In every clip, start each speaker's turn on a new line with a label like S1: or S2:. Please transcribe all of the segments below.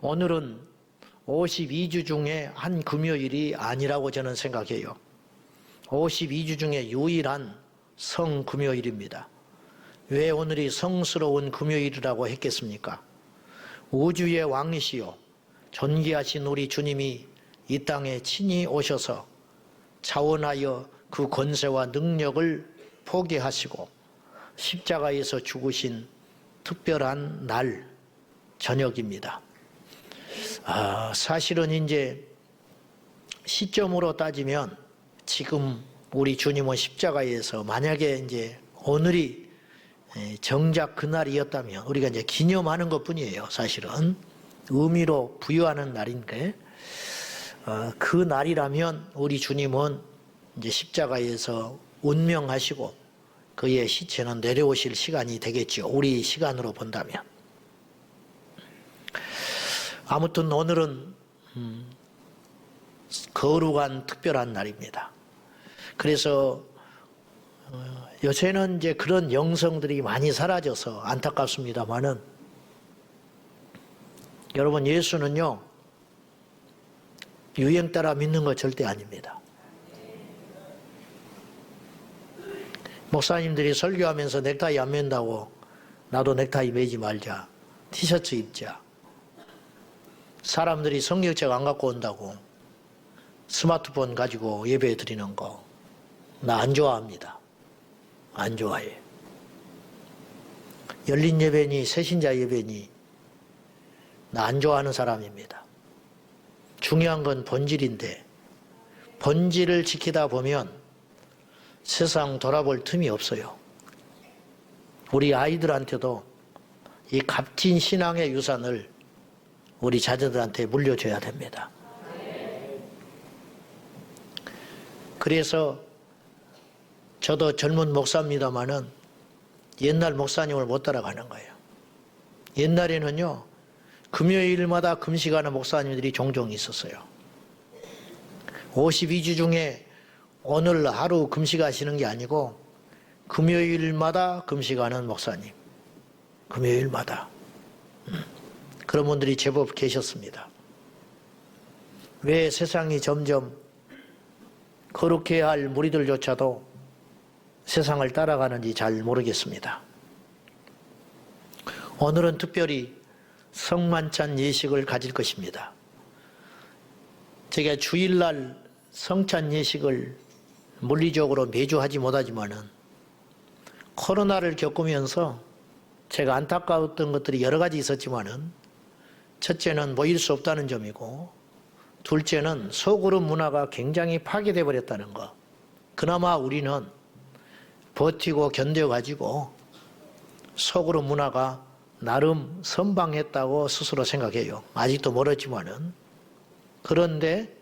S1: 오늘은 52주 중에 한 금요일이 아니라고 저는 생각해요. 52주 중에 유일한 성금요일입니다. 왜 오늘이 성스러운 금요일이라고 했겠습니까? 우주의 왕이시요 존귀하신 우리 주님이 이 땅에 친히 오셔서 자원하여 그 권세와 능력을 포기하시고 십자가에서 죽으신 특별한 날 저녁입니다. 사실은 이제 시점으로 따지면 지금 우리 주님은 십자가에서 만약에 이제 오늘이 정작 그날이었다면 우리가 이제 기념하는 것 뿐이에요. 사실은 의미로 부여하는 날인데 그 날이라면 우리 주님은 이제 십자가에서 운명하시고 그의 시체는 내려오실 시간이 되겠죠. 우리 시간으로 본다면. 아무튼 오늘은 거룩한 특별한 날입니다. 그래서 요새는 이제 그런 영성들이 많이 사라져서 안타깝습니다만은 여러분, 예수는요 유행 따라 믿는 거 절대 아닙니다. 목사님들이 설교하면서 넥타이 안 맨다고 나도 넥타이 매지 말자, 티셔츠 입자, 사람들이 성경책 안 갖고 온다고 스마트폰 가지고 예배 드리는 거 나 안 좋아합니다. 안 좋아해. 열린 예배니 새신자 예배니 나 안 좋아하는 사람입니다. 중요한 건 본질인데 본질을 지키다 보면 세상 돌아볼 틈이 없어요. 우리 아이들한테도 이 값진 신앙의 유산을 우리 자녀들한테 물려줘야 됩니다. 그래서 저도 젊은 목사입니다마는 옛날 목사님을 못 따라가는 거예요. 옛날에는요 금요일마다 금식하는 목사님들이 종종 있었어요. 52주 중에 오늘 하루 금식하시는 게 아니고 금요일마다 금식하는 목사님, 금요일마다 그런 분들이 제법 계셨습니다. 왜 세상이 점점 거룩해야 할 무리들조차도 세상을 따라가는지 잘 모르겠습니다. 오늘은 특별히 성만찬 예식을 가질 것입니다. 제가 주일날 성찬 예식을 물리적으로 매주 하지 못하지만은 코로나를 겪으면서 제가 안타까웠던 것들이 여러 가지 있었지만은 첫째는 모일 수 없다는 점이고 둘째는 소그룹 문화가 굉장히 파괴되어 버렸다는 것. 그나마 우리는 버티고 견뎌가지고 소그룹 문화가 나름 선방했다고 스스로 생각해요. 아직도 멀었지만은. 그런데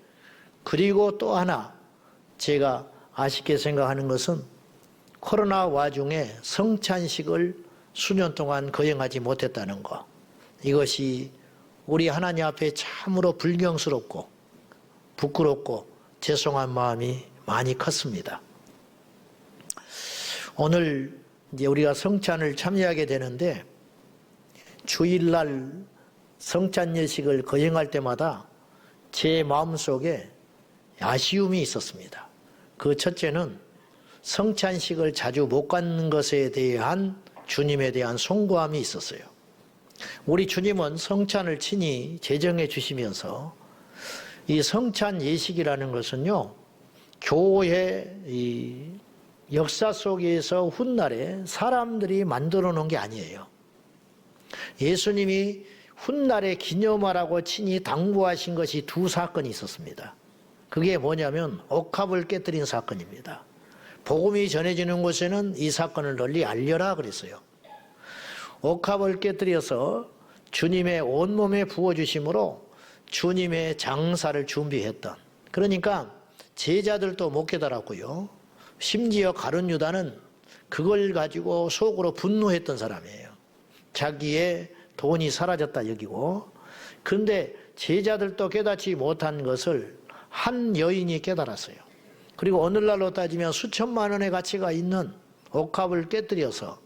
S1: 그리고 또 하나 제가 아쉽게 생각하는 것은 코로나 와중에 성찬식을 수년 동안 거행하지 못했다는 것. 이것이 우리 하나님 앞에 참으로 불경스럽고 부끄럽고 죄송한 마음이 많이 컸습니다. 오늘 이제 우리가 성찬을 참여하게 되는데 주일날 성찬 예식을 거행할 때마다 제 마음속에 아쉬움이 있었습니다. 그 첫째는 성찬식을 자주 못 갖는 것에 대한 주님에 대한 송구함이 있었어요. 우리 주님은 성찬을 친히 제정해 주시면서 이 성찬 예식이라는 것은요 교회 이 역사 속에서 훗날에 사람들이 만들어 놓은 게 아니에요. 예수님이 훗날에 기념하라고 친히 당부하신 것이 두 사건이 있었습니다. 그게 뭐냐면 옥합을 깨뜨린 사건입니다. 복음이 전해지는 곳에는 이 사건을 널리 알려라 그랬어요. 옥합을 깨뜨려서 주님의 온몸에 부어주심으로 주님의 장사를 준비했던, 그러니까 제자들도 못 깨달았고요. 심지어 가룟 유다는 그걸 가지고 속으로 분노했던 사람이에요. 자기의 돈이 사라졌다 여기고. 그런데 제자들도 깨닫지 못한 것을 한 여인이 깨달았어요. 그리고 오늘날로 따지면 수천만 원의 가치가 있는 옥합을 깨뜨려서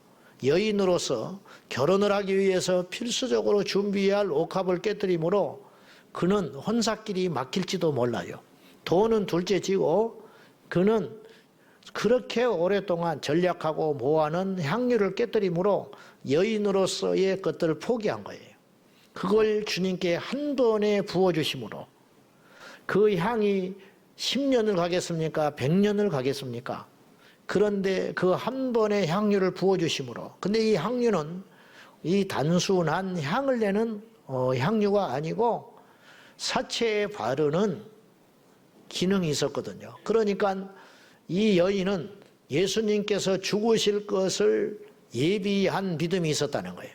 S1: 여인으로서 결혼을 하기 위해서 필수적으로 준비해야 할 옥합을 깨뜨리므로 그는 혼사길이 막힐지도 몰라요. 돈은 둘째치고 그는 그렇게 오랫동안 전략하고 모아놓은 향유를 깨뜨리므로 여인으로서의 것들을 포기한 거예요. 그걸 주님께 한 번에 부어주심으로 그 향이 10년을 가겠습니까? 100년을 가겠습니까? 그런데 그 한 번의 향유를 부어주심으로, 근데 이 향유는 이 단순한 향을 내는 향유가 아니고 사체에 바르는 기능이 있었거든요. 그러니까 이 여인은 예수님께서 죽으실 것을 예비한 믿음이 있었다는 거예요.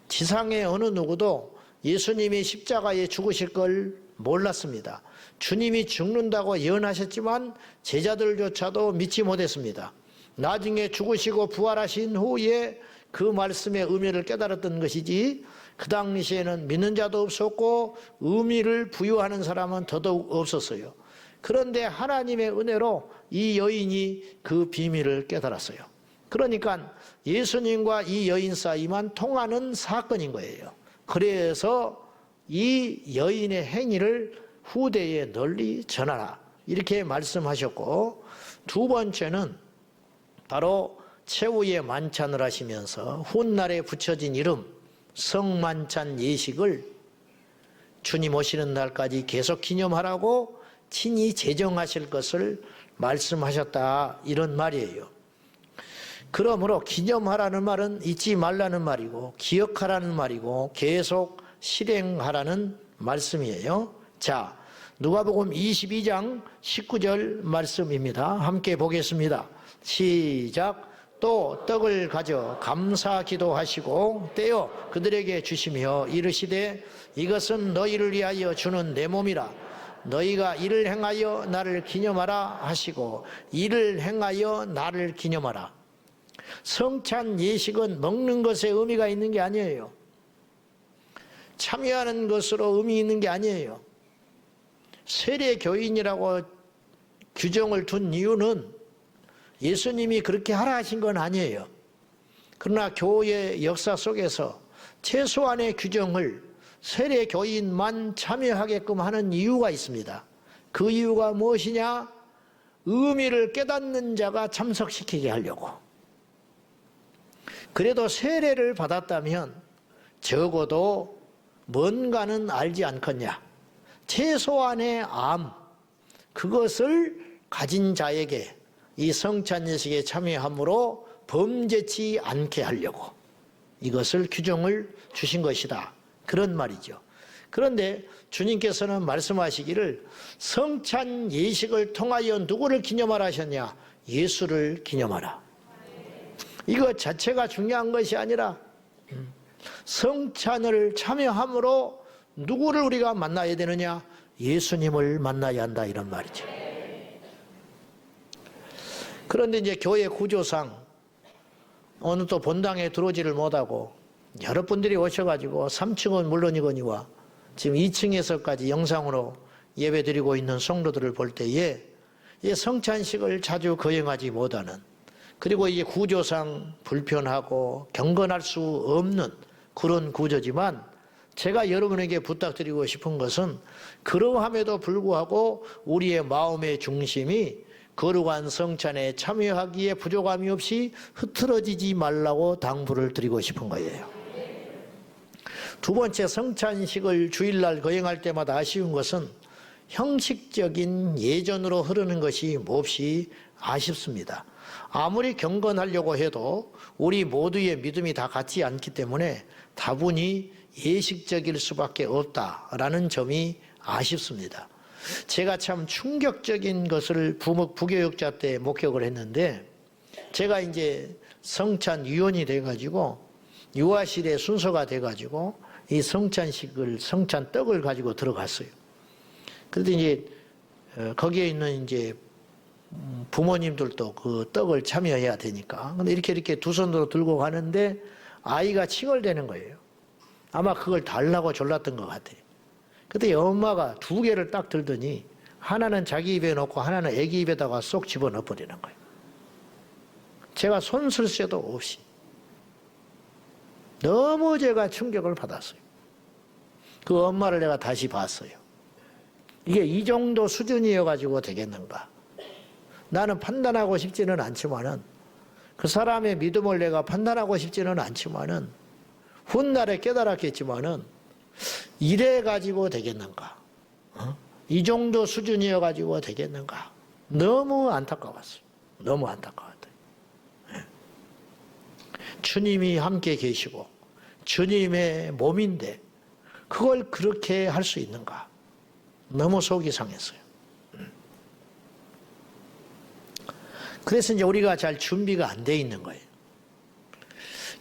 S1: 지상의 어느 누구도 예수님이 십자가에 죽으실 걸 몰랐습니다. 주님이 죽는다고 예언하셨지만 제자들조차도 믿지 못했습니다. 나중에 죽으시고 부활하신 후에 그 말씀의 의미를 깨달았던 것이지 그 당시에는 믿는 자도 없었고 의미를 부여하는 사람은 더더욱 없었어요. 그런데 하나님의 은혜로 이 여인이 그 비밀을 깨달았어요. 그러니까 예수님과 이 여인 사이만 통하는 사건인 거예요. 그래서 이 여인의 행위를 후대에 널리 전하라 이렇게 말씀하셨고, 두 번째는 바로 최후의 만찬을 하시면서 훗날에 붙여진 이름 성만찬 예식을 주님 오시는 날까지 계속 기념하라고 친히 제정하실 것을 말씀하셨다 이런 말이에요. 그러므로 기념하라는 말은 잊지 말라는 말이고 기억하라는 말이고 계속 실행하라는 말씀이에요. 자, 누가복음 22장 19절 말씀입니다. 함께 보겠습니다. 시작. 또 떡을 가져 감사 기도하시고 떼어 그들에게 주시며 이르시되 이것은 너희를 위하여 주는 내 몸이라. 너희가 이를 행하여 나를 기념하라 하시고 이를 행하여 나를 기념하라. 성찬 예식은 먹는 것에 의미가 있는 게 아니에요. 참여하는 것으로 의미 있는 게 아니에요. 세례교인이라고 규정을 둔 이유는 예수님이 그렇게 하라 하신 건 아니에요. 그러나 교회 역사 속에서 최소한의 규정을 세례교인만 참여하게끔 하는 이유가 있습니다. 그 이유가 무엇이냐? 의미를 깨닫는 자가 참석시키게 하려고. 그래도 세례를 받았다면 적어도 뭔가는 알지 않겠냐. 최소한의 암, 그것을 가진 자에게 이 성찬 예식에 참여함으로 범죄치 않게 하려고 이것을 규정을 주신 것이다. 그런 말이죠. 그런데 주님께서는 말씀하시기를 성찬 예식을 통하여 누구를 기념하라 하셨냐? 예수를 기념하라. 이거 자체가 중요한 것이 아니라 성찬을 참여함으로 누구를 우리가 만나야 되느냐? 예수님을 만나야 한다 이런 말이죠. 그런데 이제 교회 구조상 어느 또 본당에 들어오지를 못하고 여러 분들이 오셔가지고 3층은 물론이거니와 지금 2층에서까지 영상으로 예배드리고 있는 성도들을 볼 때에 이 성찬식을 자주 거행하지 못하는, 그리고 이게 구조상 불편하고 경건할 수 없는 그런 구조지만 제가 여러분에게 부탁드리고 싶은 것은 그러함에도 불구하고 우리의 마음의 중심이 거룩한 성찬에 참여하기에 부족함이 없이 흐트러지지 말라고 당부를 드리고 싶은 거예요. 두 번째, 성찬식을 주일날 거행할 때마다 아쉬운 것은 형식적인 예전으로 흐르는 것이 몹시 아쉽습니다. 아무리 경건하려고 해도 우리 모두의 믿음이 다 같지 않기 때문에 다분히 예식적일 수밖에 없다라는 점이 아쉽습니다. 제가 참 충격적인 것을 부교육자 때 목격을 했는데, 제가 이제 성찬 위원이 돼가지고 유아실의 순서가 돼가지고 이 성찬 떡을 가지고 들어갔어요. 그런데 이제 거기에 있는 이제 부모님들도 그 떡을 참여해야 되니까. 근데 이렇게 두 손으로 들고 가는데 아이가 칭얼대는 거예요. 아마 그걸 달라고 졸랐던 것 같아요. 그때 엄마가 두 개를 딱 들더니 하나는 자기 입에 넣고 하나는 애기 입에다가 쏙 집어넣어 버리는 거예요. 제가 손 쓸 새도 없이 너무 제가 충격을 받았어요. 그 엄마를 내가 다시 봤어요. 이게 이 정도 수준이어가지고 되겠는가. 나는 판단하고 싶지는 않지만은, 그 사람의 믿음을 내가 판단하고 싶지는 않지만은, 훗날에 깨달았겠지만은, 이래가지고 되겠는가. 이 정도 수준이어가지고 되겠는가. 너무 안타까웠어요. 너무 안타까웠어요. 주님이 함께 계시고 주님의 몸인데 그걸 그렇게 할 수 있는가. 너무 속이 상했어요. 그래서 이제 우리가 잘 준비가 안 돼 있는 거예요.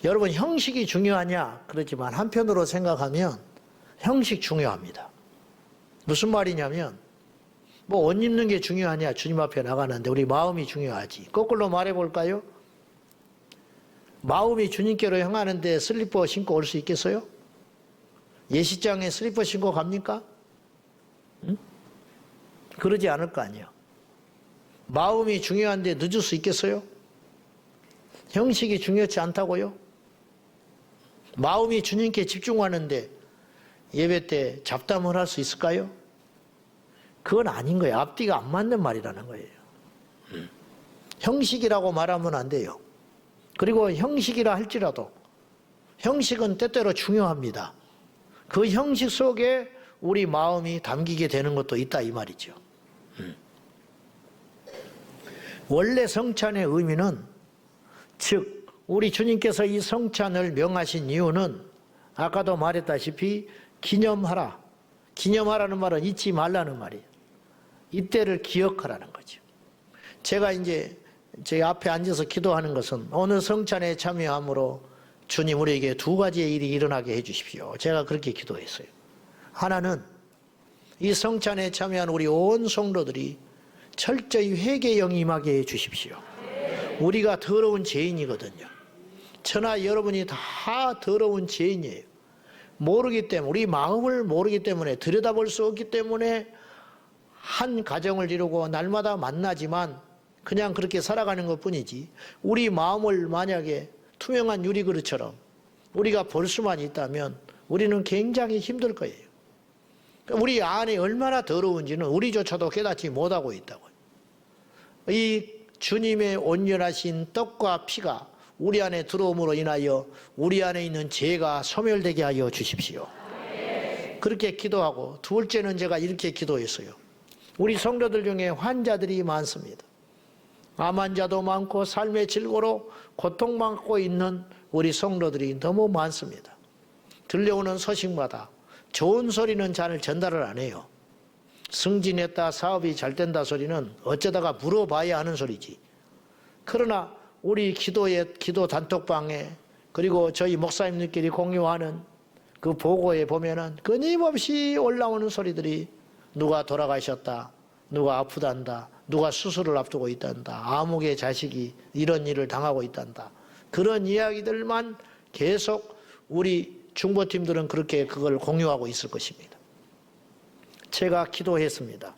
S1: 여러분, 형식이 중요하냐? 그렇지만 한편으로 생각하면 형식 중요합니다. 무슨 말이냐면, 뭐 옷 입는 게 중요하냐? 주님 앞에 나가는데 우리 마음이 중요하지. 거꾸로 말해볼까요? 마음이 주님께로 향하는데 슬리퍼 신고 올 수 있겠어요? 예식장에 슬리퍼 신고 갑니까? 응? 그러지 않을 거 아니에요. 마음이 중요한데 늦을 수 있겠어요? 형식이 중요치 않다고요? 마음이 주님께 집중하는데 예배 때 잡담을 할 수 있을까요? 그건 아닌 거예요. 앞뒤가 안 맞는 말이라는 거예요. 형식이라고 말하면 안 돼요. 그리고 형식이라 할지라도 형식은 때때로 중요합니다. 그 형식 속에 우리 마음이 담기게 되는 것도 있다 이 말이죠. 원래 성찬의 의미는, 즉 우리 주님께서 이 성찬을 명하신 이유는 아까도 말했다시피 기념하라. 기념하라는 말은 잊지 말라는 말이에요. 이때를 기억하라는 거죠. 제가 이제 제 앞에 앉아서 기도하는 것은 오늘 성찬에 참여함으로 주님 우리에게 두 가지의 일이 일어나게 해 주십시오. 제가 그렇게 기도했어요. 하나는 이 성찬에 참여한 우리 온 성도들이 철저히 회개에 임하게 해 주십시오. 우리가 더러운 죄인이거든요. 저나 여러분이 다 더러운 죄인이에요. 모르기 때문에, 우리 마음을 모르기 때문에, 들여다볼 수 없기 때문에 한 가정을 이루고 날마다 만나지만 그냥 그렇게 살아가는 것뿐이지, 우리 마음을 만약에 투명한 유리그릇처럼 우리가 볼 수만 있다면 우리는 굉장히 힘들 거예요. 우리 안에 얼마나 더러운지는 우리조차도 깨닫지 못하고 있다고요. 이 주님의 온전하신 떡과 피가 우리 안에 들어옴으로 인하여 우리 안에 있는 죄가 소멸되게 하여 주십시오. 그렇게 기도하고, 둘째는 제가 이렇게 기도했어요. 우리 성도들 중에 환자들이 많습니다. 암 환자도 많고 삶의 질고로 고통받고 있는 우리 성도들이 너무 많습니다. 들려오는 소식마다 좋은 소리는 잘 전달을 안 해요. 승진했다, 사업이 잘 된다 소리는 어쩌다가 물어봐야 하는 소리지. 그러나 우리 기도 단톡방에, 그리고 저희 목사님들끼리 공유하는 그 보고에 보면은 끊임없이 올라오는 소리들이, 누가 돌아가셨다, 누가 아프단다, 누가 수술을 앞두고 있단다, 아무개 자식이 이런 일을 당하고 있단다, 그런 이야기들만 계속 우리 중보팀들은 그렇게 그걸 공유하고 있을 것입니다. 제가 기도했습니다.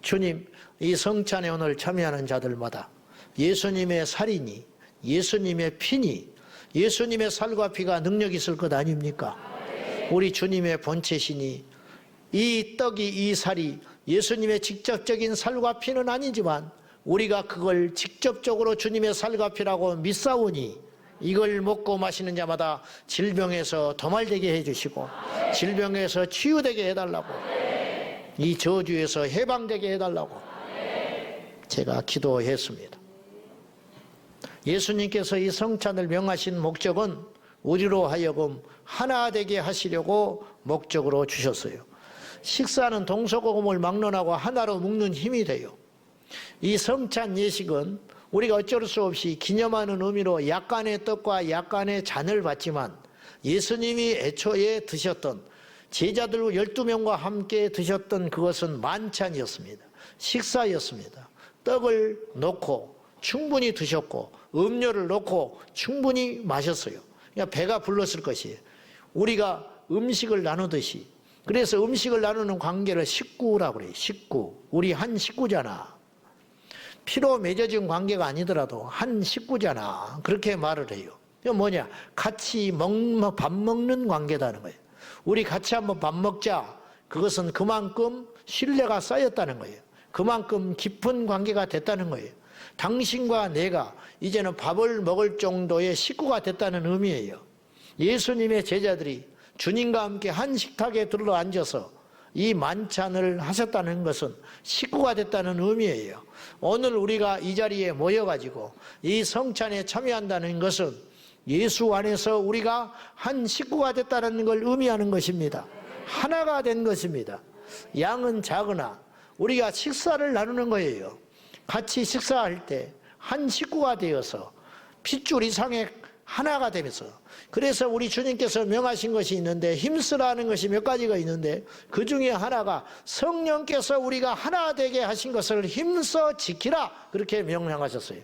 S1: 주님, 이 성찬에 오늘 참여하는 자들마다 예수님의 살이니, 예수님의 피니, 예수님의 살과 피가 능력이 있을 것 아닙니까? 우리 주님의 본체시니 이 떡이, 이 살이 예수님의 직접적인 살과 피는 아니지만 우리가 그걸 직접적으로 주님의 살과 피라고 믿사오니 이걸 먹고 마시는 자마다 질병에서 도말되게 해주시고 질병에서 치유되게 해달라고, 이 저주에서 해방되게 해달라고 제가 기도했습니다. 예수님께서 이 성찬을 명하신 목적은 우리로 하여금 하나 되게 하시려고 목적으로 주셨어요. 식사는 동서고금을 막론하고 하나로 묶는 힘이 돼요. 이 성찬 예식은 우리가 어쩔 수 없이 기념하는 의미로 약간의 떡과 약간의 잔을 받지만, 예수님이 애초에 드셨던, 제자들 12명과 함께 드셨던 그것은 만찬이었습니다. 식사였습니다. 떡을 놓고 충분히 드셨고 음료를 놓고 충분히 마셨어요. 그러니까 배가 불렀을 것이에요. 우리가 음식을 나누듯이. 그래서 음식을 나누는 관계를 식구라고 그래요. 식구. 우리 한 식구잖아. 피로 맺어진 관계가 아니더라도 한 식구잖아. 그렇게 말을 해요. 이건 뭐냐? 같이 밥 먹는 관계다는 거예요. 우리 같이 한번 밥 먹자. 그것은 그만큼 신뢰가 쌓였다는 거예요. 그만큼 깊은 관계가 됐다는 거예요. 당신과 내가 이제는 밥을 먹을 정도의 식구가 됐다는 의미예요. 예수님의 제자들이 주님과 함께 한 식탁에 둘러앉아서 이 만찬을 하셨다는 것은 식구가 됐다는 의미예요. 오늘 우리가 이 자리에 모여가지고 이 성찬에 참여한다는 것은 예수 안에서 우리가 한 식구가 됐다는 걸 의미하는 것입니다. 하나가 된 것입니다. 양은 작으나 우리가 식사를 나누는 거예요. 같이 식사할 때 한 식구가 되어서 핏줄 이상의 하나가 되면서, 그래서 우리 주님께서 명하신 것이 있는데, 힘쓰라는 것이 몇 가지가 있는데 그 중에 하나가 성령께서 우리가 하나 되게 하신 것을 힘써 지키라, 그렇게 명령하셨어요.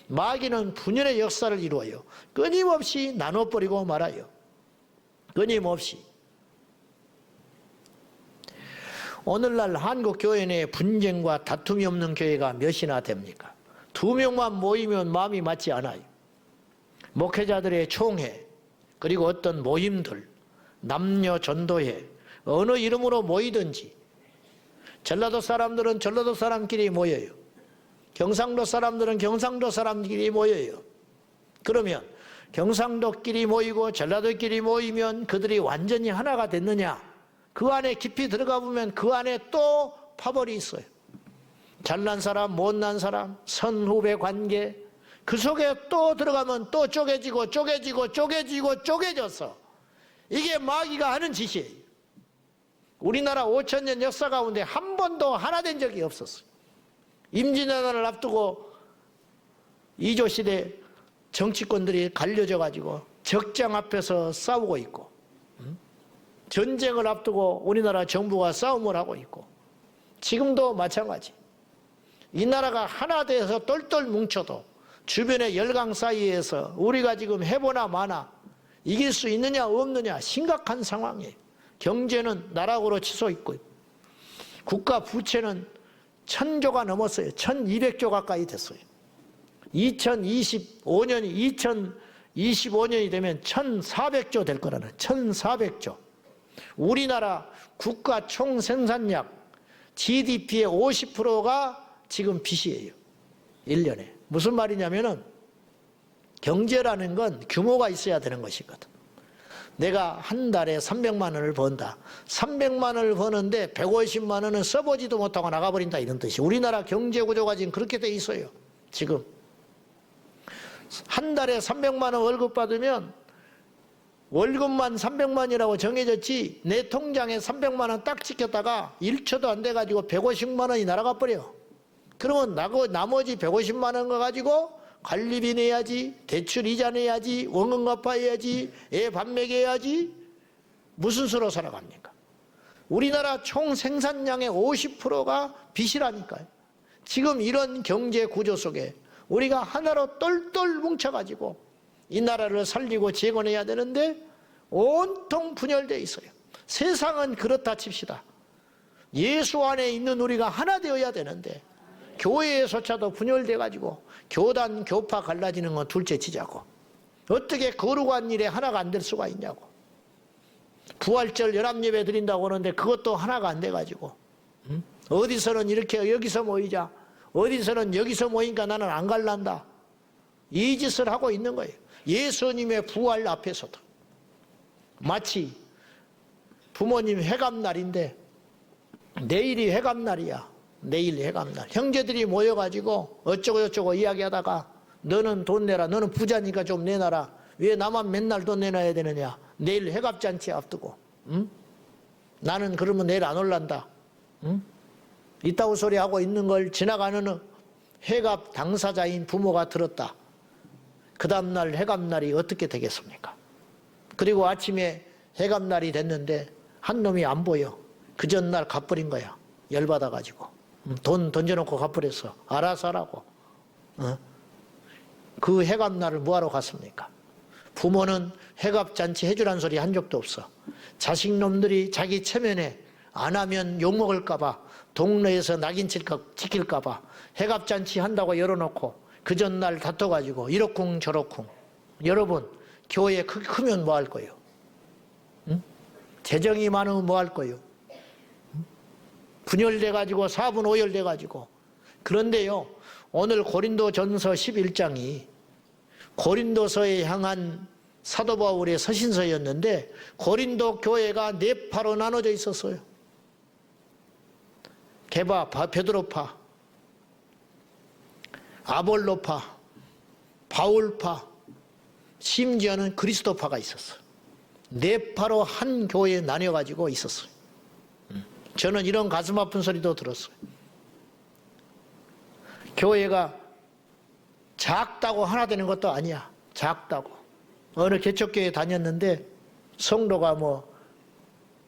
S1: 마귀는 분열의 역사를 이루어요. 끊임없이 나눠버리고 말아요. 끊임없이. 오늘날 한국 교회 내에 분쟁과 다툼이 없는 교회가 몇이나 됩니까? 2명만 모이면 마음이 맞지 않아요. 목회자들의 총회, 그리고 어떤 모임들, 남녀 전도회, 어느 이름으로 모이든지, 전라도 사람들은 전라도 사람끼리 모여요. 경상도 사람들은 경상도 사람끼리 모여요. 그러면 경상도끼리 모이고 전라도끼리 모이면 그들이 완전히 하나가 됐느냐? 그 안에 깊이 들어가 보면 그 안에 또 파벌이 있어요. 잘난 사람, 못난 사람, 선후배 관계, 그 속에 또 들어가면 또 쪼개지고 쪼개져서 이게 마귀가 하는 짓이에요. 우리나라 5,000년 역사 가운데 한 번도 하나 된 적이 없었어요. 임진왜란을 앞두고 이조시대 정치권들이 갈려져 가지고 적장 앞에서 싸우고 있고, 전쟁을 앞두고 우리나라 정부가 싸움을 하고 있고, 지금도 마찬가지. 이 나라가 하나 돼서 똘똘 뭉쳐도 주변의 열강 사이에서 우리가 지금 해보나 마나 이길 수 있느냐 없느냐 심각한 상황이에요. 경제는 나락으로 치솟고 있고, 국가 부채는 1,000조가 넘었어요. 1,200조 가까이 됐어요. 2025년이 되면 1,400조 될 거라는, 1,400조. 우리나라 국가 총생산량 GDP의 50%가 지금 빚이에요. 1년에. 무슨 말이냐면은 경제라는 건 규모가 있어야 되는 것이거든. 내가 한 달에 300만 원을 번다. 300만 원을 버는데 150만 원은 써보지도 못하고 나가버린다, 이런 뜻이. 우리나라 경제 구조가 지금 그렇게 돼 있어요. 지금 한 달에 300만 원 월급 받으면 월급만 300만이라고 정해졌지, 내 통장에 300만 원 딱 찍혔다가 1초도 안 돼가지고 150만 원이 날아가 버려. 그러면 나머지 150만 원 가지고 관리비 내야지, 대출 이자 내야지, 원금 갚아야지, 애 밥 먹여야지, 무슨 수로 살아갑니까? 우리나라 총 생산량의 50%가 빚이라니까요. 지금 이런 경제 구조 속에 우리가 하나로 똘똘 뭉쳐가지고 이 나라를 살리고 재건해야 되는데 온통 분열되어 있어요. 세상은 그렇다 칩시다. 예수 안에 있는 우리가 하나 되어야 되는데 교회에서차도 분열돼가지고 교단, 교파 갈라지는 건 둘째 치자고. 어떻게 거룩한 일에 하나가 안 될 수가 있냐고. 부활절 연합예배 드린다고 하는데 그것도 하나가 안 돼가지고, 어디서는 이렇게 여기서 모이자, 어디서는 여기서 모이니까 나는 안 갈란다, 이 짓을 하고 있는 거예요. 예수님의 부활 앞에서도. 마치 부모님 회감날인데 내일이 회감날이야. 내일 회감날. 형제들이 모여가지고 어쩌고 이야기하다가 너는 돈 내라. 너는 부자니까 좀 내놔라. 왜 나만 맨날 돈 내놔야 되느냐. 내일 회갑잔치 앞두고. 응? 나는 그러면 내일 안 올란다. 응? 이따구 소리 하고 있는 걸 지나가는 회갑 당사자인 부모가 들었다. 그 다음날 회갑날이 어떻게 되겠습니까? 그리고 아침에 회갑날이 됐는데 한 놈이 안 보여. 그 전날 갚버린 거야. 열받아가지고. 돈 던져놓고 갚버렸어. 알아서 하라고. 그 회갑날을 뭐하러 갔습니까? 부모는 회갑잔치 해주란 소리 한 적도 없어. 자식놈들이 자기 체면에 안 하면 욕먹을까봐, 동네에서 낙인 찍힐까봐 회갑잔치 한다고 열어놓고 그 전날 다퉈가지고 이러쿵 저러쿵. 여러분, 교회 크면 뭐 할 거예요? 응? 재정이 많으면 뭐 할 거예요? 응? 분열돼가지고 4분 5열 돼가지고. 그런데요, 오늘 고린도전서 11장이 고린도서에 향한 사도 바울의 서신서였는데 고린도 교회가 네 파로 나눠져 있었어요. 게바, 베드로파, 아볼로파, 바울파, 심지어는 그리스도파가 있었어요. 네 파로 한 교회에 나뉘어가지고 있었어요. 저는 이런 가슴 아픈 소리도 들었어요. 교회가 작다고 하나 되는 것도 아니야. 작다고. 어느 개척교회 다녔는데 성도가 뭐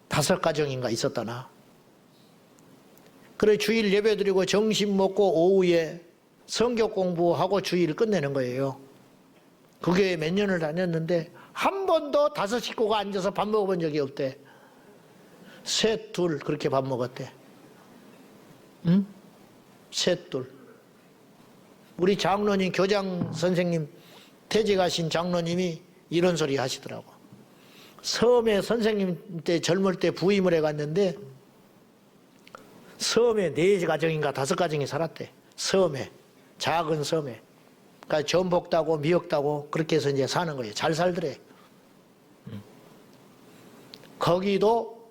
S1: 5가정인가 있었다나. 그래 주일 예배드리고 점심 먹고 오후에 성경 공부하고 주일을 끝내는 거예요. 그 교회 몇 년을 다녔는데 한 번도 5 식구가 앉아서 밥 먹어본 적이 없대. 셋, 둘 그렇게 밥 먹었대. 응? 셋, 둘. 우리 장로님, 교장 선생님, 퇴직하신 장로님이 이런 소리 하시더라고. 섬에 선생님 때 젊을 때 부임을 해갔는데 섬에 4가정인가 5가정이 살았대. 섬에. 작은 섬에. 그러니까 전복 따고 미역 따고 그렇게 해서 이제 사는 거예요. 잘 살더래. 거기도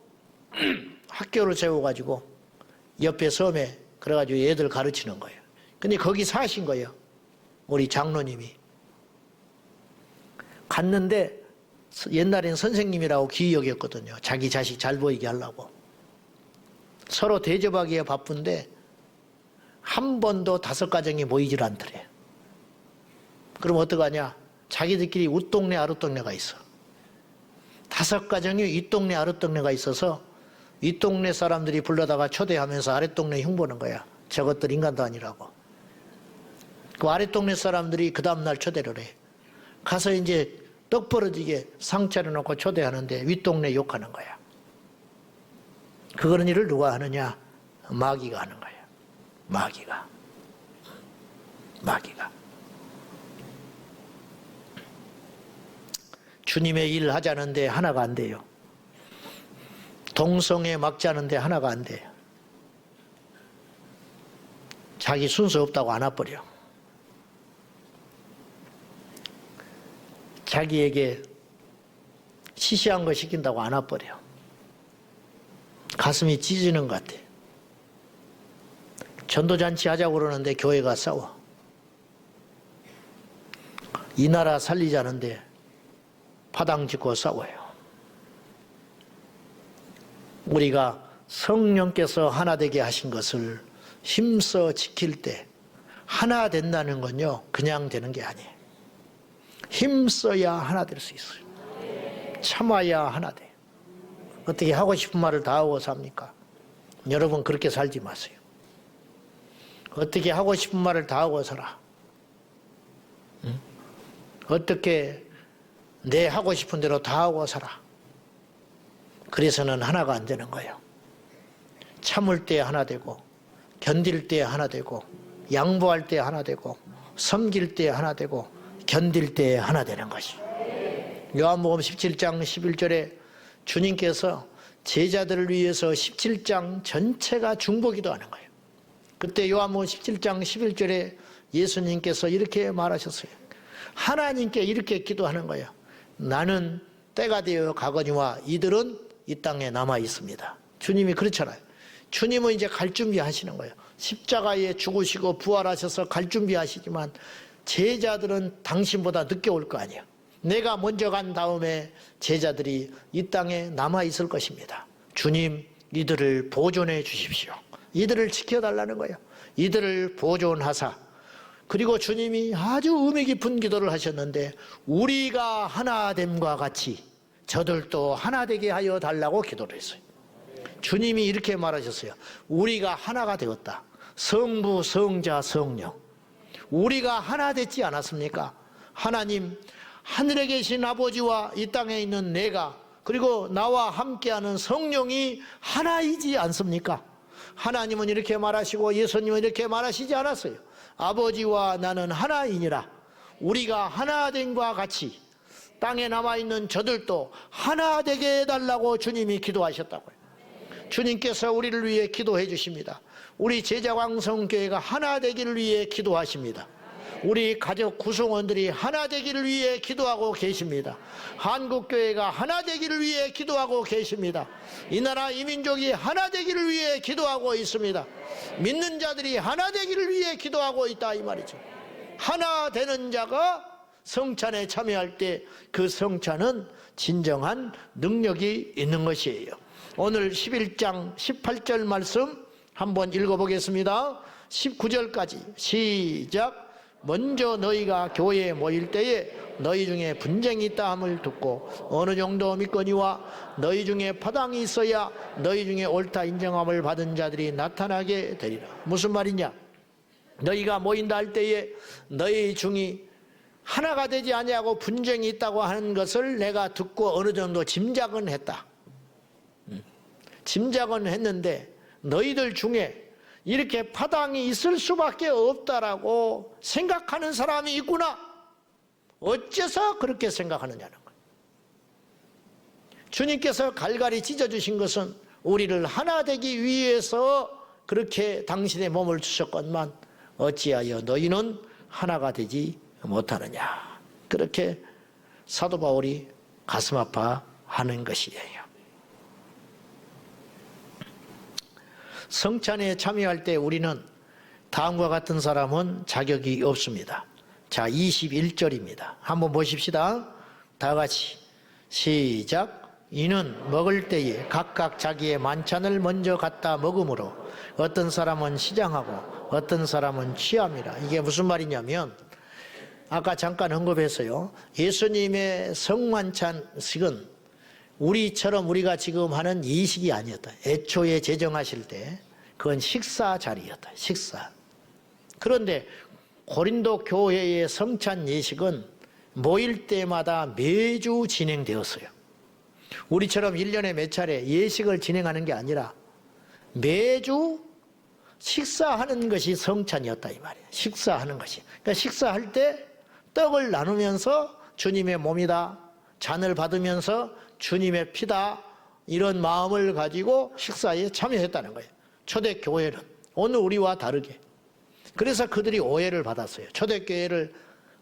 S1: 학교를 세워가지고 옆에 섬에 그래가지고 애들 가르치는 거예요. 근데 거기 사신 거예요. 우리 장로님이. 갔는데 옛날엔 선생님이라고 귀히 여겼거든요. 자기 자식 잘 보이게 하려고. 서로 대접하기에 바쁜데 한 번도 5가정이 모이질 않더래. 그럼 어떡하냐? 자기들끼리 웃동네 아랫동네가 있어. 5가정이 윗동네 아랫동네가 있어서 윗동네 사람들이 불러다가 초대하면서 아랫동네 흉보는 거야. 저것들 인간도 아니라고. 그 아랫동네 사람들이 그 다음날 초대를 해. 가서 이제 떡 벌어지게 상 차려놓고 초대하는데 윗동네 욕하는 거야. 그런 일을 누가 하느냐? 마귀가 하는 거야. 마귀가. 주님의 일 하자는데 하나가 안 돼요. 동성애 막자는데 하나가 안 돼요. 자기 순서 없다고 안 와버려. 자기에게 시시한 거 시킨다고 안 와버려. 가슴이 찢어지는 것 같아. 전도잔치 하자고 그러는데 교회가 싸워. 이 나라 살리자는데 파당 짓고 싸워요. 우리가 성령께서 하나 되게 하신 것을 힘써 지킬 때 하나 된다는 건요, 그냥 되는 게 아니에요. 힘써야 하나 될 수 있어요. 참아야 하나 돼요. 어떻게 하고 싶은 말을 다 하고 삽니까? 여러분 그렇게 살지 마세요. 어떻게 하고 싶은 말을 다 하고 살아. 응? 어떻게 내 하고 싶은 대로 다 하고 살아. 그래서는 하나가 안 되는 거예요. 참을 때 하나 되고, 견딜 때 하나 되고, 양보할 때 하나 되고, 섬길 때 하나 되고, 견딜 때 하나 되는 것이. 요한복음 17장 11절에 주님께서 제자들을 위해서 17장 전체가 중보기도 하는 거예요. 그때 요한복음 17장 11절에 예수님께서 이렇게 말하셨어요. 하나님께 이렇게 기도하는 거예요. 나는 때가 되어 가거니와 이들은 이 땅에 남아 있습니다. 주님이 그렇잖아요. 주님은 이제 갈 준비하시는 거예요. 십자가에 죽으시고 부활하셔서 갈 준비하시지만 제자들은 당신보다 늦게 올 거 아니에요. 내가 먼저 간 다음에 제자들이 이 땅에 남아 있을 것입니다. 주님, 이들을 보존해 주십시오. 이들을 지켜달라는 거예요. 이들을 보존하사. 그리고 주님이 아주 의미 깊은 기도를 하셨는데 우리가 하나됨과 같이 저들도 하나 되게 하여 달라고 기도를 했어요. 주님이 이렇게 말하셨어요. 우리가 하나가 되었다. 성부, 성자, 성령. 우리가 하나 됐지 않았습니까? 하나님, 하늘에 계신 아버지와 이 땅에 있는 내가 그리고 나와 함께하는 성령이 하나이지 않습니까? 하나님은 이렇게 말하시고 예수님은 이렇게 말하시지 않았어요. 아버지와 나는 하나이니라. 우리가 하나 됨과 같이 땅에 남아있는 저들도 하나 되게 해달라고 주님이 기도하셨다고요. 주님께서 우리를 위해 기도해 주십니다. 우리 제자광성교회가 하나 되기를 위해 기도하십니다. 우리 가족 구성원들이 하나 되기를 위해 기도하고 계십니다. 한국교회가 하나 되기를 위해 기도하고 계십니다. 이 나라 이 민족이 하나 되기를 위해 기도하고 있습니다. 믿는 자들이 하나 되기를 위해 기도하고 있다 이 말이죠. 하나 되는 자가 성찬에 참여할 때 그 성찬은 진정한 능력이 있는 것이에요. 오늘 11장 18절 말씀 한번 읽어보겠습니다. 19절까지 시작. 먼저 너희가 교회에 모일 때에 너희 중에 분쟁이 있다 함을 듣고 어느 정도 믿거니와 너희 중에 파당이 있어야 너희 중에 옳다 인정함을 받은 자들이 나타나게 되리라. 무슨 말이냐? 너희가 모인다 할 때에 너희 중이 하나가 되지 아니하고 분쟁이 있다고 하는 것을 내가 듣고 어느 정도 짐작은 했다. 짐작은 했는데 너희들 중에 이렇게 파당이 있을 수밖에 없다라고 생각하는 사람이 있구나. 어째서 그렇게 생각하느냐는 거예요. 주님께서 갈갈이 찢어주신 것은 우리를 하나 되기 위해서 그렇게 당신의 몸을 주셨건만 어찌하여 너희는 하나가 되지 못하느냐. 그렇게 사도 바울이 가슴 아파하는 것이에요. 성찬에 참여할 때 우리는 다음과 같은 사람은 자격이 없습니다. 자, 21절입니다. 한번 보십시다. 다 같이 시작. 이는 먹을 때에 각각 자기의 만찬을 먼저 갖다 먹으므로 어떤 사람은 시장하고 어떤 사람은 취함이라. 이게 무슨 말이냐면 아까 잠깐 언급했어요. 예수님의 성만찬식은 우리처럼 우리가 지금 하는 예식이 아니었다. 애초에 제정하실 때 그건 식사 자리였다. 식사. 그런데 고린도 교회의 성찬 예식은 모일 때마다 매주 진행되었어요. 우리처럼 1년에 몇 차례 예식을 진행하는 게 아니라 매주 식사하는 것이 성찬이었다 이 말이에요. 식사하는 것이. 그러니까 식사할 때 떡을 나누면서 주님의 몸이다. 잔을 받으면서 주님의 피다. 이런 마음을 가지고 식사에 참여했다는 거예요. 초대교회는 오늘 우리와 다르게. 그래서 그들이 오해를 받았어요. 초대교회를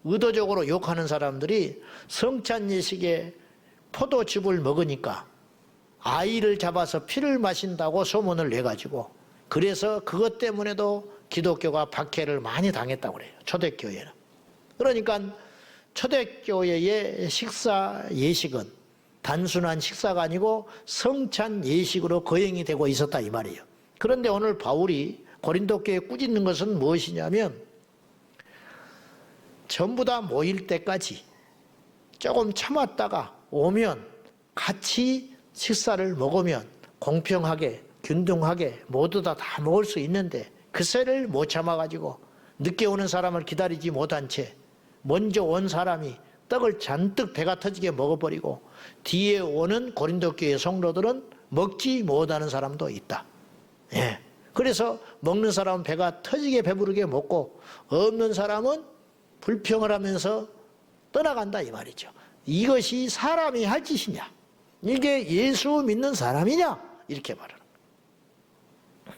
S1: 의도적으로 욕하는 사람들이 성찬 예식에 포도즙을 먹으니까 아이를 잡아서 피를 마신다고 소문을 내가지고 그래서 그것 때문에도 기독교가 박해를 많이 당했다고 그래요. 초대교회는. 그러니까 초대교회의 식사 예식은 단순한 식사가 아니고 성찬 예식으로 거행이 되고 있었다 이 말이에요. 그런데 오늘 바울이 고린도 교회에 꾸짖는 것은 무엇이냐면 전부 다 모일 때까지 조금 참았다가 오면 같이 식사를 먹으면 공평하게 균등하게 모두 다 먹을 수 있는데 그새를 못 참아가지고 늦게 오는 사람을 기다리지 못한 채 먼저 온 사람이 떡을 잔뜩 배가 터지게 먹어버리고 뒤에 오는 고린도 교회 성도들은 먹지 못하는 사람도 있다. 예. 그래서 먹는 사람은 배가 터지게 배부르게 먹고 없는 사람은 불평을 하면서 떠나간다 이 말이죠. 이것이 사람이 할 짓이냐? 이게 예수 믿는 사람이냐? 이렇게 말하는 거예요.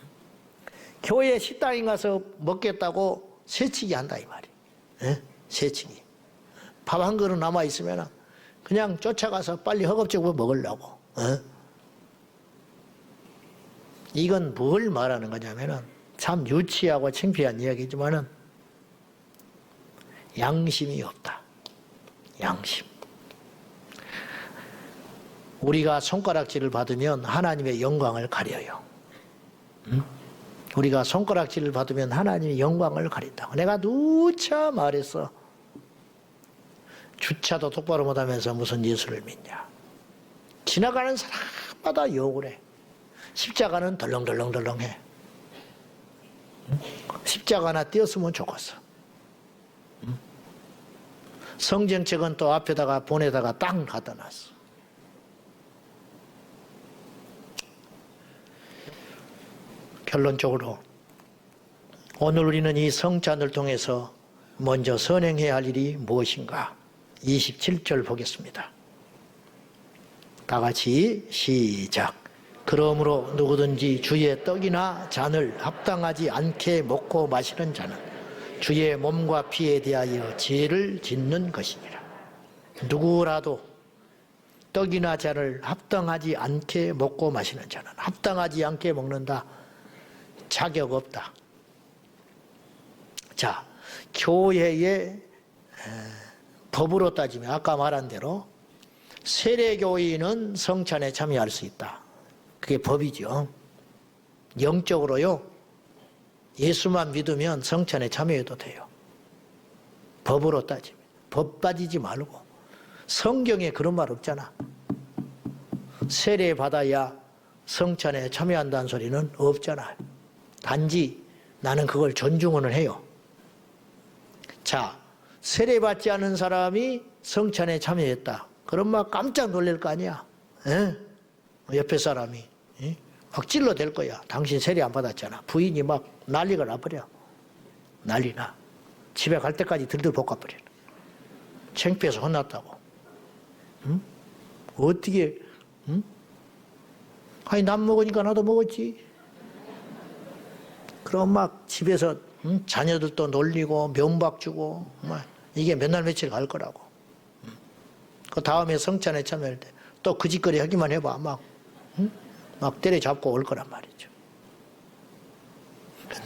S1: 교회 식당에 가서 먹겠다고 새치기 한다 이 말이에요. 예? 새치기. 밥 한 그릇 남아있으면 그냥 쫓아가서 빨리 허겁지겁 먹으려고. 이건 뭘 말하는 거냐면은 참 유치하고 창피한 이야기지만은 양심이 없다. 양심. 우리가 손가락질을 받으면 하나님의 영광을 가려요. 우리가 손가락질을 받으면 하나님의 영광을 가린다고. 내가 누차 말했어. 주차도 똑바로 못하면서 무슨 예수를 믿냐. 지나가는 사람마다 욕을 해. 십자가는 덜렁덜렁덜렁해. 십자가 하나 띄었으면 좋겠어. 성경책은 또 앞에다가 본에다가 땅 갖다 놨어. 결론적으로 오늘 우리는 이 성찬을 통해서 먼저 선행해야 할 일이 무엇인가? 27절 보겠습니다. 다 같이 시작. 그러므로 누구든지 주의 떡이나 잔을 합당하지 않게 먹고 마시는 자는 주의 몸과 피에 대하여 죄를 짓는 것이니라. 누구라도 떡이나 잔을 합당하지 않게 먹고 마시는 자는, 합당하지 않게 먹는다, 자격 없다. 자, 교회의 법으로 따지면 아까 말한 대로 세례교인은 성찬에 참여할 수 있다. 그게 법이죠. 영적으로요, 예수만 믿으면 성찬에 참여해도 돼요. 법으로 따지면. 법 빠지지 말고. 성경에 그런 말 없잖아. 세례 받아야 성찬에 참여한다는 소리는 없잖아요. 단지 나는 그걸 존중을 해요. 자, 세례 받지 않은 사람이 성찬에 참여했다. 그럼 막 깜짝 놀랄 거 아니야. 에? 옆에 사람이 막 찔러댈 거야. 당신 세례 안 받았잖아. 부인이 막 난리가 나버려. 난리 나. 집에 갈 때까지 들들 볶아버려. 창피해서 혼났다고. 응? 어떻게? 응? 아니 남 먹으니까 나도 먹었지. 그럼 막 집에서 자녀들도 놀리고 면박 주고 이게 몇 날 며칠 갈 거라고. 그 다음에 성찬에 참여할 때 또 그 짓거리 하기만 해봐. 막 때려잡고 올 거란 말이죠.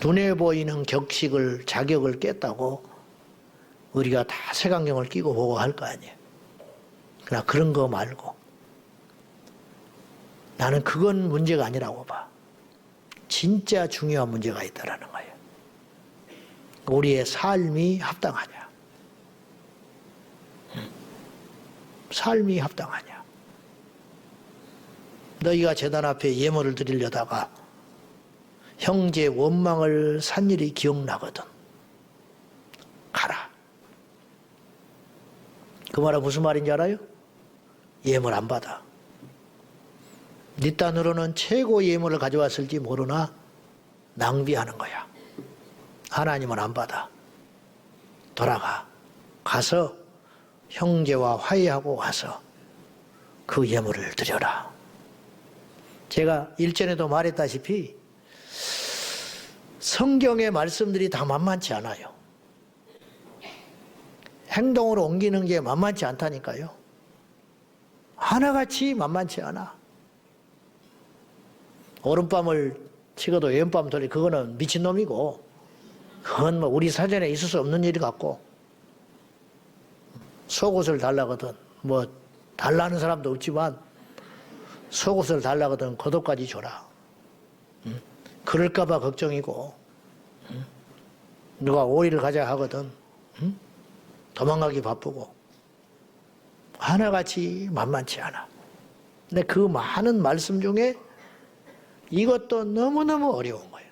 S1: 눈에 보이는 격식을, 자격을 깼다고 우리가 다 색안경을 끼고 보고 할 거 아니에요. 그러나 그런 거 말고 나는 그건 문제가 아니라고 봐. 진짜 중요한 문제가 있다라는 거예요. 우리의 삶이 합당하냐? 삶이 합당하냐? 너희가 제단 앞에 예물을 드리려다가 형제 원망을 산 일이 기억나거든. 가라. 그 말은 무슨 말인지 알아요? 예물 안 받아. 네 딴으로는 최고 예물을 가져왔을지 모르나 낭비하는 거야. 하나님은 안 받아. 돌아가. 가서 형제와 화해하고 와서 그 예물을 드려라. 제가 일전에도 말했다시피 성경의 말씀들이 다 만만치 않아요. 행동으로 옮기는 게 만만치 않다니까요. 하나같이 만만치 않아. 오른밤을 치고도 왼밤 돌리, 그거는 미친놈이고, 그건 뭐 우리 사전에 있을 수 없는 일 같고, 속옷을 달라거든, 뭐 달라는 사람도 없지만 속옷을 달라거든 겉옷까지 줘라. 그럴까봐 걱정이고, 누가 오이를 가자 하거든 도망가기 바쁘고, 하나같이 만만치 않아. 근데 그 많은 말씀 중에 이것도 너무너무 어려운 거예요.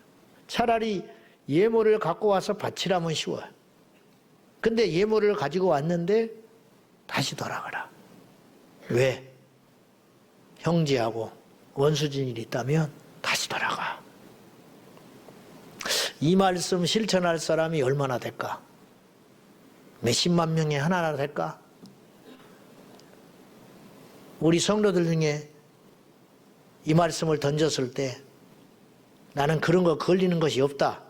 S1: 차라리 예물을 갖고 와서 바치라면 쉬워요. 근데 예물을 가지고 왔는데 다시 돌아가라. 왜? 형제하고 원수진 일이 있다면 다시 돌아가. 이 말씀 실천할 사람이 얼마나 될까? 몇십만 명에 하나나 될까? 우리 성도들 중에 이 말씀을 던졌을 때 나는 그런 거 걸리는 것이 없다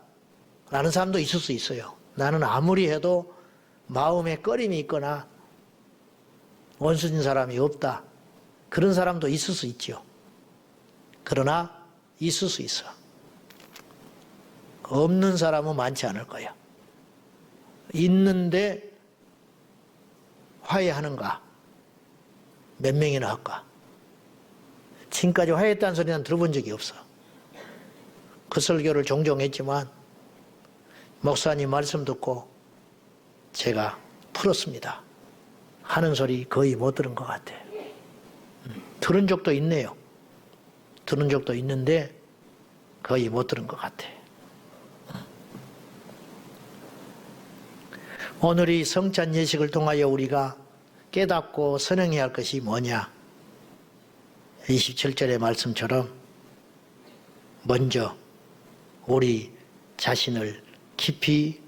S1: 라는 사람도 있을 수 있어요. 나는 아무리 해도 마음에 꺼림이 있거나 원수진 사람이 없다, 그런 사람도 있을 수 있죠. 그러나 있을 수 있어. 없는 사람은 많지 않을 거야. 있는데 화해하는가? 몇 명이나 할까? 지금까지 화해했다는 소리 난 들어본 적이 없어. 그 설교를 종종 했지만 목사님 말씀 듣고 제가 풀었습니다 하는 소리 거의 못 들은 것 같아. 들은 적도 있네요. 들은 적도 있는데 거의 못 들은 것 같아. 오늘 이 성찬 예식을 통하여 우리가 깨닫고 선행해야 할 것이 뭐냐? 27절의 말씀처럼 먼저 우리 자신을 깊이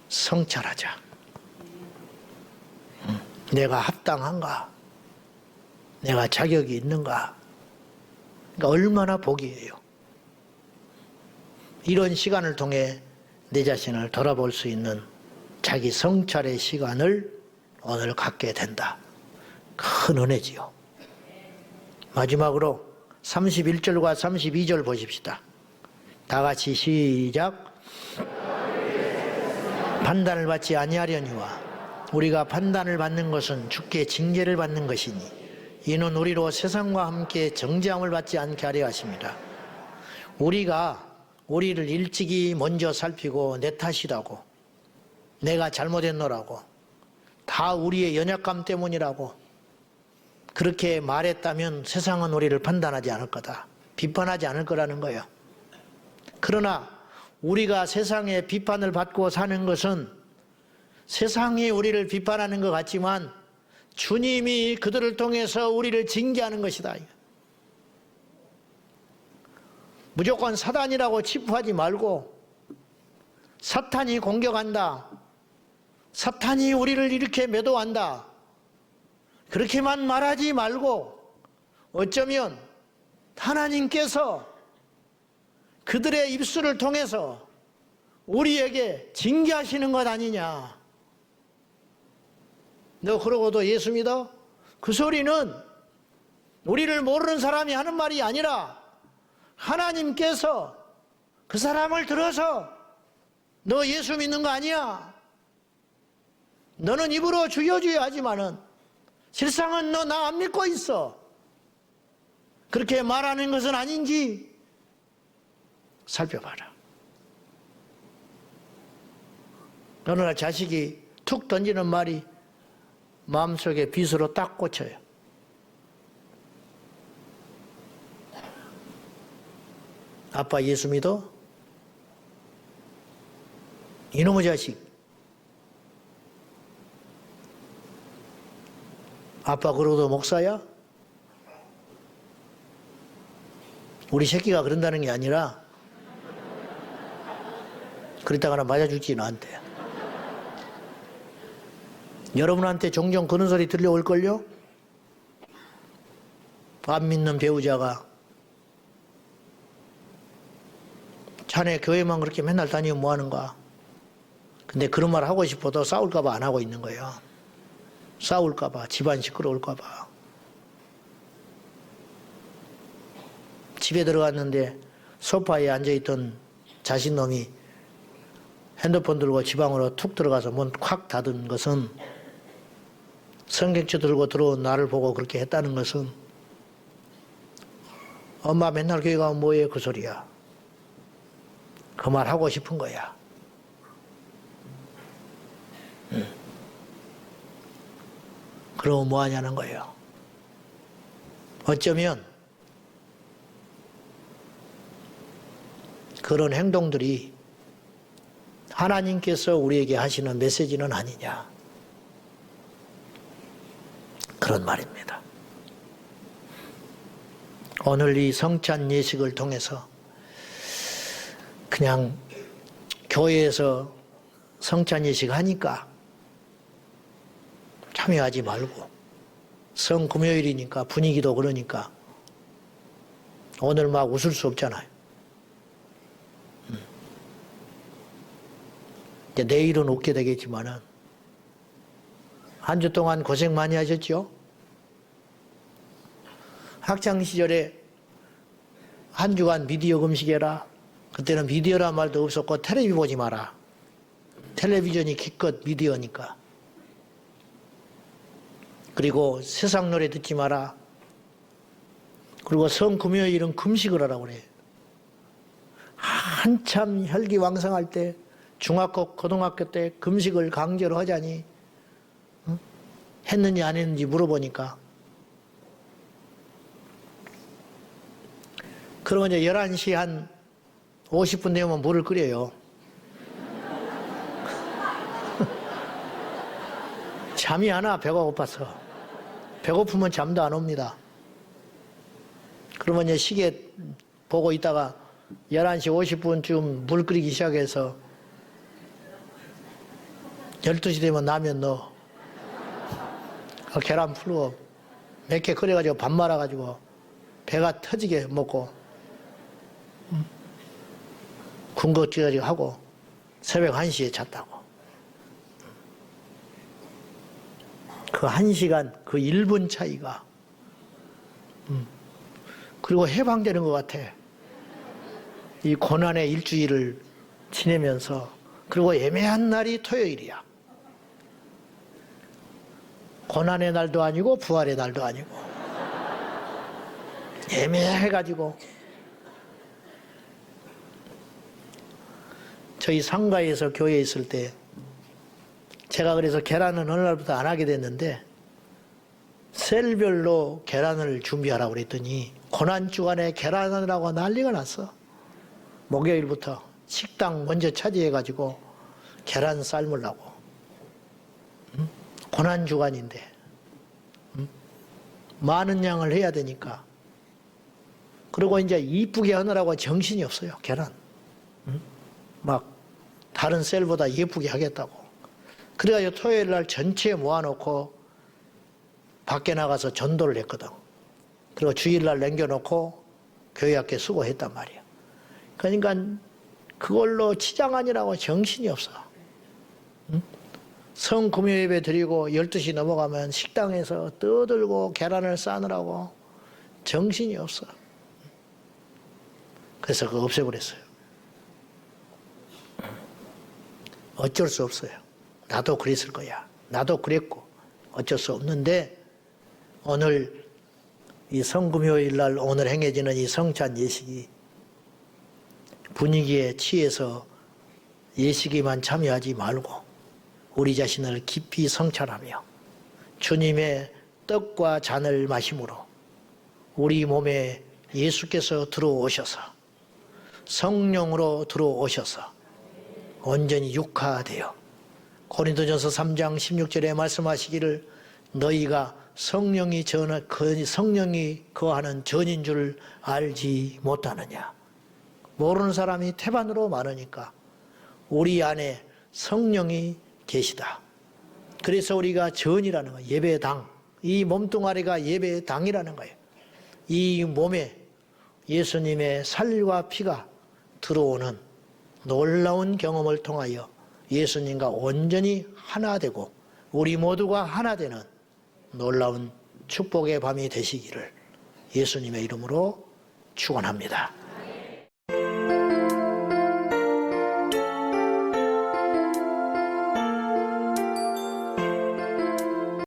S1: 성찰하자. 내가 합당한가? 내가 자격이 있는가? 그러니까 얼마나 복이에요. 이런 시간을 통해 내 자신을 돌아볼 수 있는 자기 성찰의 시간을 오늘 갖게 된다. 큰 은혜지요. 마지막으로 31절과 32절 보십시다. 다 같이 시작. 판단을 받지 아니하려니와 우리가 판단을 받는 것은 주께 징계를 받는 것이니 이는 우리로 세상과 함께 정죄함을 받지 않게 하려 하십니다. 우리가 우리를 일찍이 먼저 살피고 내 탓이라고, 내가 잘못했노라고, 다 우리의 연약감 때문이라고 그렇게 말했다면 세상은 우리를 판단하지 않을 거다. 비판하지 않을 거라는 거예요. 그러나 우리가 세상의 비판을 받고 사는 것은 세상이 우리를 비판하는 것 같지만 주님이 그들을 통해서 우리를 징계하는 것이다. 무조건 사단이라고 치부하지 말고 사탄이 공격한다. 사탄이 우리를 이렇게 매도한다. 그렇게만 말하지 말고 어쩌면 하나님께서 그들의 입술을 통해서 우리에게 징계하시는 것 아니냐. 너 그러고도 예수 믿어? 그 소리는 우리를 모르는 사람이 하는 말이 아니라 하나님께서 그 사람을 들어서 너 예수 믿는 거 아니야. 너는 입으로 주여 주여 하지만은 실상은 너 나 안 믿고 있어. 그렇게 말하는 것은 아닌지 살펴봐라. 어느 날 자식이 툭 던지는 말이 마음속에 빗으로 딱 꽂혀요. 아빠 예수 믿어? 이놈의 자식. 아빠 그러고도 목사야? 우리 새끼가 그런다는 게 아니라 그랬다가는 맞아 죽지 나한테. 여러분한테 종종 그런 소리 들려올걸요? 안 믿는 배우자가 자네 교회만 그렇게 맨날 다니면 뭐하는가? 근데 그런 말 하고 싶어도 싸울까봐 안 하고 있는 거예요. 싸울까봐, 집안 시끄러울까봐. 집에 들어갔는데 소파에 앉아있던 자신놈이 핸드폰 들고 지방으로 툭 들어가서 문 콱 닫은 것은, 성경책 들고 들어온 나를 보고 그렇게 했다는 것은 엄마 맨날 교회 가면 뭐해? 그 소리야. 그 말 하고 싶은 거야. 그러면 뭐 하냐는 거예요. 어쩌면 그런 행동들이 하나님께서 우리에게 하시는 메시지는 아니냐. 그런 말입니다. 오늘 이 성찬 예식을 통해서 그냥 교회에서 성찬 예식 하니까 참여하지 말고, 성금요일이니까 분위기도 그러니까 오늘 막 웃을 수 없잖아요. 이제 내일은 웃게 되겠지만은 한 주 동안 고생 많이 하셨죠? 학창시절에 한 주간 미디어 금식해라. 그때는 미디어란 말도 없었고 텔레비 보지 마라. 텔레비전이 기껏 미디어니까. 그리고 세상 노래 듣지 마라. 그리고 성금요일은 금식을 하라고 그래. 한참 혈기왕성할 때, 중학교, 고등학교 때 금식을 강제로 하자니 했는지 안 했는지 물어보니까, 그러면 이제 11시 한 50분 되면 물을 끓여요. 잠이 안 와, 배가 고파서. 배고프면 잠도 안 옵니다. 그러면 이제 시계 보고 있다가 11시 50분쯤 물 끓이기 시작해서 12시 되면 라면 넣어. 계란 풀고 몇 개 끓여가지고 밥 말아가지고 배가 터지게 먹고 군거 찌가지고 하고 새벽 1시에 잤다고. 그 1시간, 그 1분 차이가 그리고 해방되는 것 같아. 이 고난의 일주일을 지내면서. 그리고 애매한 날이 토요일이야. 고난의 날도 아니고 부활의 날도 아니고 애매해가지고. 저희 상가에서 교회에 있을 때 제가 그래서 계란은 어느 날부터 안 하게 됐는데 셀별로 계란을 준비하라고 그랬더니 고난주간에 계란을 하고 난리가 났어. 목요일부터 식당 먼저 차지해가지고 계란 삶으려고. 고난주간인데 많은 양을 해야 되니까. 그리고 이제 이쁘게 하느라고 정신이 없어요. 계란 막 다른 셀보다 예쁘게 하겠다고. 그래가지고 토요일 날 전체 모아놓고 밖에 나가서 전도를 했거든. 그리고 주일날 남겨놓고 교회 앞에 수고했단 말이야. 그러니까 그걸로 치장하느라고 정신이 없어. 성금요 예배 드리고 12시 넘어가면 식당에서 떠들고 계란을 싸느라고 정신이 없어. 그래서 그거 없애버렸어요. 어쩔 수 없어요. 나도 그랬을 거야. 나도 그랬고 어쩔 수 없는데 오늘 이 성금요일 날 오늘 행해지는 이 성찬 예식이 분위기에 취해서 예식에만 참여하지 말고 우리 자신을 깊이 성찰하며 주님의 떡과 잔을 마심으로 우리 몸에 예수께서 들어오셔서 성령으로 들어오셔서 온전히 육화되어 고린도전서 3장 16절에 말씀하시기를 너희가 성령이 거하는 전인 줄 알지 못하느냐. 모르는 사람이 태반으로 많으니까 우리 안에 성령이 계시다. 그래서 우리가 전이라는 거예요. 예배당. 이 몸뚱아리가 예배당이라는 거예요. 이 몸에 예수님의 살과 피가 들어오는 놀라운 경험을 통하여 예수님과 온전히 하나 되고 우리 모두가 하나 되는 놀라운 축복의 밤이 되시기를 예수님의 이름으로 축원합니다.